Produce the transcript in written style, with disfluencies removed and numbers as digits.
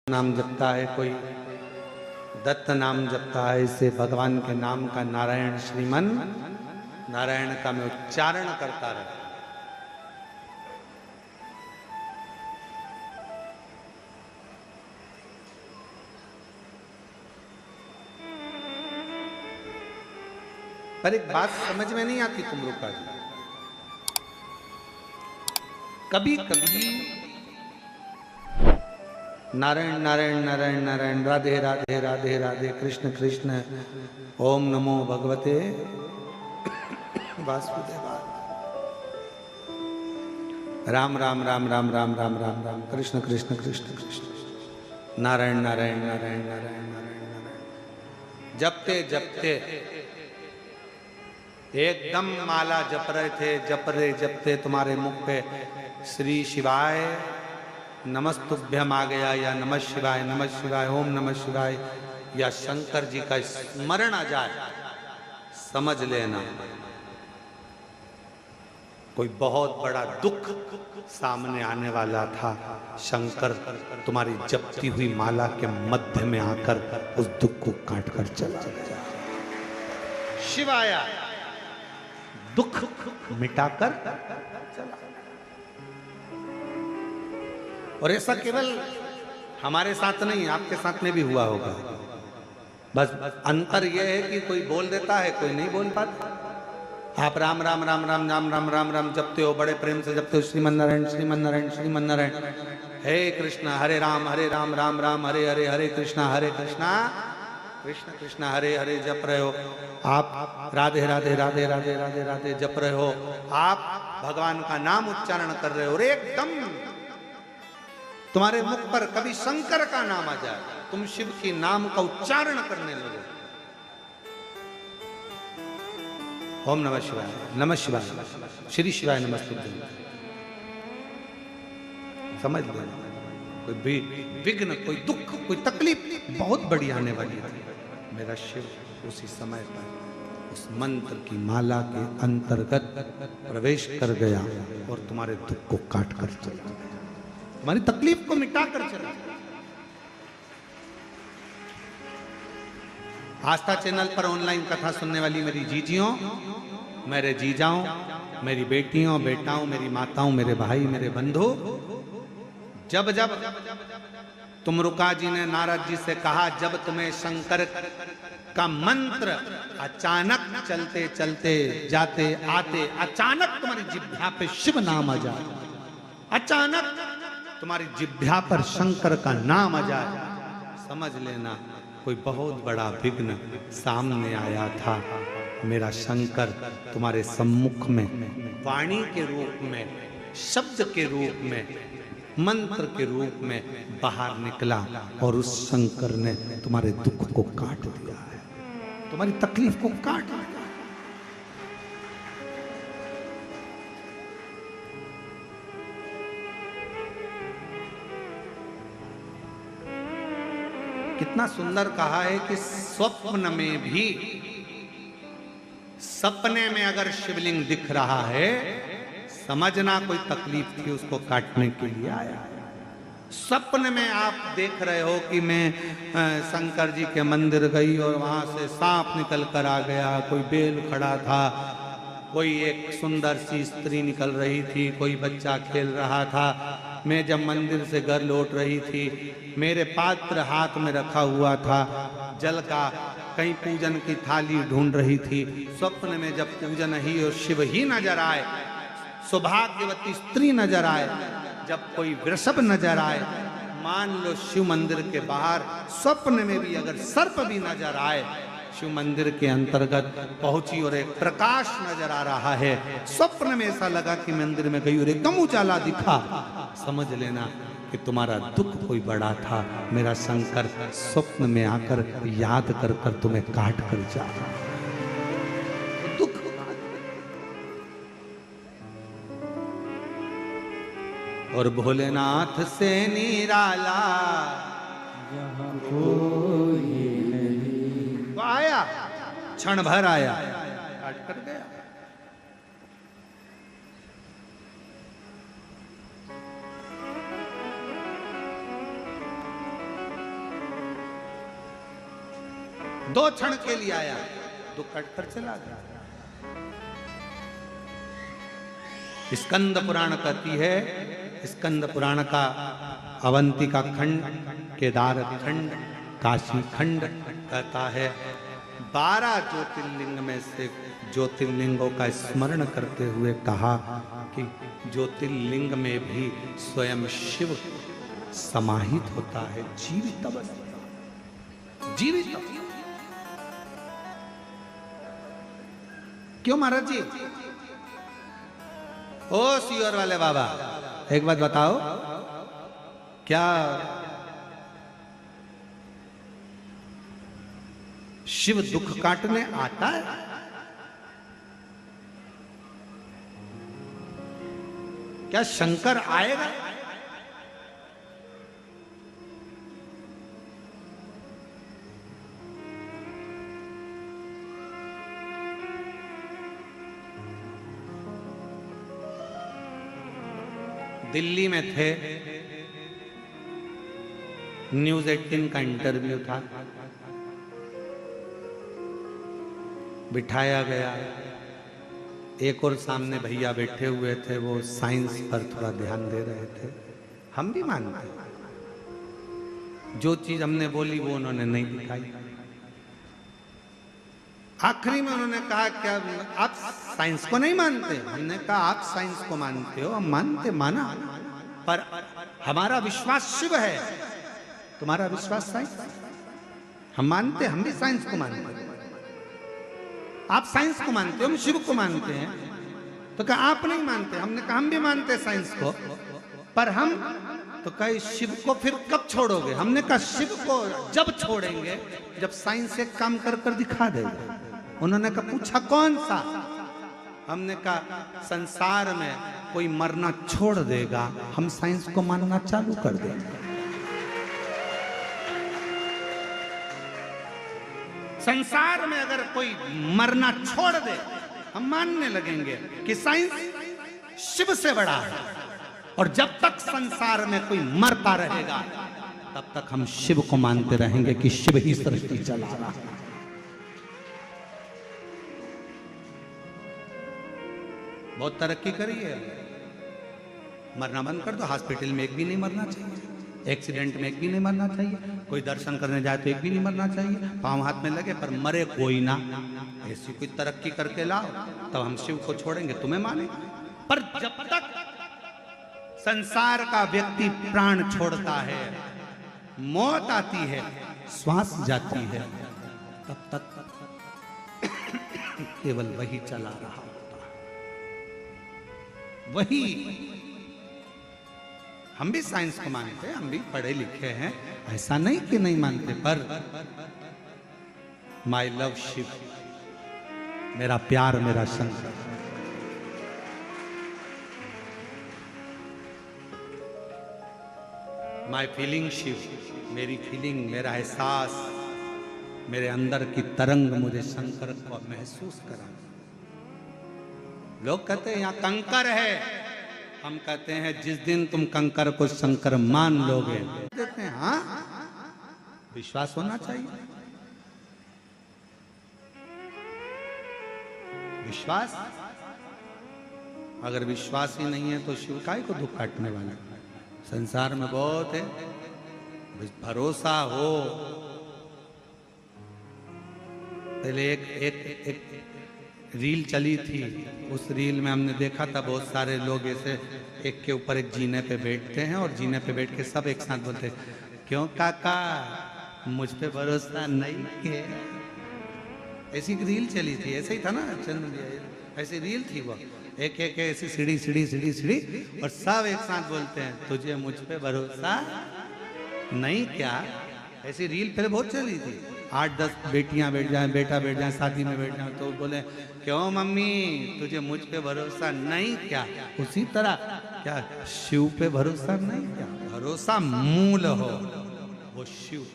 नाम जपता है, कोई दत्त नाम जपता है। इसे भगवान के नाम का नारायण श्रीमन नारायण का मैं उच्चारण करता रहता। पर एक बात समझ में नहीं आती तुम लोग का, कभी कभी नारायण नारायण नारायण नारायण, राधे राधे राधे राधे, कृष्ण कृष्ण, ओम नमो भगवते वासुदेवाय, राम राम राम राम राम राम राम राम, कृष्ण कृष्ण कृष्ण कृष्ण, नारायण नारायण नारायण नारायण नारायण नारायण, जपते जपते एकदम माला जप रहे थे, जपते तुम्हारे मुख पे श्री शिवाय नमस्तुभ्यम आ गया, या नमः शिवाय, ओम नमः शिवाय, या शंकर जी का स्मरण आ जाए, समझ लेना कोई बहुत बड़ा दुख सामने आने वाला था। शंकर तुम्हारी जपती हुई माला के मध्य में आकर उस दुख को काट कर चला गया। शिवाय दुख मिटाकर चला। और ऐसा केवल हमारे साथ नहीं, आपके साथ में भी हुआ होगा। बस अंतर यह है कि कोई बोल देता है, कोई नहीं बोल पाता। आप राम राम राम राम राम राम राम राम जपते हो, बड़े प्रेम से जपते हो, श्रीमन नारायण श्रीमन नारायण श्रीमन नारायण, हे कृष्ण हरे राम राम राम हरे हरे, हरे कृष्णा कृष्ण कृष्ण हरे हरे जप रहे हो। आप राधे राधे राधे राधे राधे राधे जप रहे हो, आप भगवान का नाम उच्चारण कर रहे हो, और एकदम तुम्हारे मुख पर कभी शंकर का नाम आ जाए, तुम शिव की नाम का उच्चारण करने लगो, ओम नमः शिवाय, श्री शिवाय नमस्तुभ्यं, समझ लेना कोई विघ्न, कोई दुख, कोई तकलीफ बहुत बड़ी आने वाली थी। मेरा शिव उसी समय पर उस मंत्र की माला के अंतर्गत प्रवेश कर गया और तुम्हारे दुख को काट कर चला गया, तुम्हारी तकलीफ को मिटा कर चला। आस्था चैनल पर ऑनलाइन कथा सुनने वाली मेरी जीजियों, मेरे जीजाओं, मेरी बेटियों बेटाओं, मेरी माताओं, मेरे भाई, मेरे बंधु, जब जब तुमरुका जी ने नारद जी से कहा, जब तुम्हें शंकर का मंत्र अचानक चलते चलते जाते आते अचानक तुम्हारी जिह्वा पे शिव नाम आ जाए, अचानक तुम्हारी जिह्वा पर शंकर का नाम आ जाए, समझ लेना कोई बहुत बड़ा विघ्न सामने आया था। मेरा शंकर तुम्हारे सम्मुख में वाणी के रूप में, शब्द के रूप में, मंत्र के रूप में बाहर निकला, और उस शंकर ने तुम्हारे दुख को काट दिया है, तुम्हारी तकलीफ को काट दिया। कितना सुंदर कहा है कि स्वप्न में भी, सपने में अगर शिवलिंग दिख रहा है, समझना कोई तकलीफ थी उसको काटने के लिए आया। सपन में आप देख रहे हो कि मैं शंकर जी के मंदिर गई और वहां से सांप निकल कर आ गया, कोई बेल खड़ा था, कोई एक सुंदर सी स्त्री निकल रही थी, कोई बच्चा खेल रहा था, मैं जब मंदिर से घर लौट रही थी, मेरे पात्र हाथ में रखा हुआ था जल का, कहीं पूजन की थाली ढूंढ रही थी। स्वप्न में जब पूजन ही और शिव ही नजर आए, सौभाग्यवती स्त्री नजर आए, जब कोई वृषभ नजर आए, मान लो शिव मंदिर के बाहर स्वप्न में भी अगर सर्प भी नजर आए, शिव मंदिर के अंतर्गत पहुंची और एक प्रकाश नजर आ रहा है, स्वप्न में ऐसा लगा कि मंदिर में गई और एकदम उजाला दिखा, समझ लेना कि तुम्हारा दुख कोई बड़ा था। मेरा शंकर स्वप्न में आकर याद कर कर तुम्हें काट कर जा रहा है, दुख। और भोलेनाथ से निराला यहाँ कोई नहीं, तो आया, क्षण भर आया, काट कर गया। 2 क्षण के लिए आया, तो कटकर चला गया। स्कंद पुराण कहती है, स्कंद पुराण का अवंतिका खंड, केदार खंड, काशी खंड कहता है 12 ज्योतिर्लिंग में से ज्योतिर्लिंगों का स्मरण करते हुए कहा कि ज्योतिर्लिंग में भी स्वयं शिव समाहित होता है, जीवित अवस्था, जीवित। क्यों महाराज जी? ओ सीवर वाले बाबा, एक बात बताओ, क्या शिव दुख काटने आता है? क्या शंकर आएगा? दिल्ली में थे, न्यूज़ 18 का इंटरव्यू था, बिठाया गया, एक और सामने भैया बैठे हुए थे, वो साइंस पर थोड़ा ध्यान दे रहे थे। हम भी मानते हैं, जो चीज हमने बोली वो उन्होंने नहीं दिखाई। आखिरी में उन्होंने कहा क्या आप साइंस को नहीं मानते? हमने कहा आप साइंस को मानते हो, हम मानते, माना, पर हमारा विश्वास शिव है, तुम्हारा विश्वास साइंस। हम मानते, हम भी साइंस को मानते हैं। आप साइंस को मानते हो, हम शिव को मानते हैं। तो कहा आप नहीं मानते? हमने कहा हम भी मानते हैं साइंस को, पर हम तो कहे शिव को फिर कब छोड़ोगे? हमने कहा शिव को जब छोड़ेंगे जब साइंस एक काम कर कर दिखा देगा। उन्होंने कहा पूछा कौन सा? हमने कहा संसार में कोई मरना छोड़ देगा, हम साइंस को मानना चालू कर देंगे। संसार में अगर कोई मरना छोड़ दे, हम मानने लगेंगे कि साइंस शिव से बड़ा है। और जब तक संसार में कोई मरता रहेगा, तब तक हम शिव को मानते रहेंगे कि शिव ही सृष्टि चला रहा है। बहुत तरक्की करी है, मरना बंद कर दो। हॉस्पिटल में एक भी नहीं मरना चाहिए, एक्सीडेंट में एक भी नहीं मरना चाहिए, कोई दर्शन करने जाए तो एक भी नहीं मरना चाहिए, पांव हाथ में लगे पर मरे कोई ना। ऐसी कोई तरक्की करके लाओ, तब हम शिव को छोड़ेंगे, तुम्हें मानेंगे। पर जब तक संसार का व्यक्ति प्राण छोड़ता है, मौत आती है, श्वास जाती है, तब तक केवल वही चला रहा होता है, वही। हम भी साइंस को मानते हैं, हम भी पढ़े लिखे हैं, ऐसा नहीं कि नहीं मानते, पर माई लव शिव, मेरा प्यार, मेरा शंकर, माई फीलिंग शिव, मेरी फीलिंग, मेरा एहसास, मेरे अंदर की तरंग मुझे शंकर को महसूस करा। लोग कहते हैं यहाँ कंकर है, हम कहते हैं जिस दिन तुम कंकर को शंकर मान लोगे, कहते हैं हाँ, विश्वास होना चाहिए। विश्वास, अगर विश्वास ही नहीं है तो शिव काय को दुख काटने वाला। संसार में बहुत है, भरोसा हो। पहले एक रील चली थी, उस रील में हमने देखा था बहुत सारे लोग ऐसे एक के ऊपर एक जीने पे बैठते हैं और जीने पे बैठ के सब एक साथ बोलते हैं, क्यों काका मुझ पे भरोसा नहीं के। ऐसी एक रील चली थी, ऐसे ही था ना चंद्र, ऐसी रील थी वो, एक एक ऐसी सीढ़ी सीढ़ी सीढ़ी सीढ़ी और सब एक साथ बोलते हैं तुझे मुझ पे भरोसा नहीं क्या। ऐसी रील पहले बहुत चली थी। 8-10 बेटियां बैठ जाएं, बेटा बैठ जाए, शादी में बैठ जाए तो बोले क्यों मम्मी तुझे मुझ पे भरोसा नहीं क्या। उसी तरह क्या शिव पे भरोसा नहीं क्या? भरोसा मूल हो वो शिव।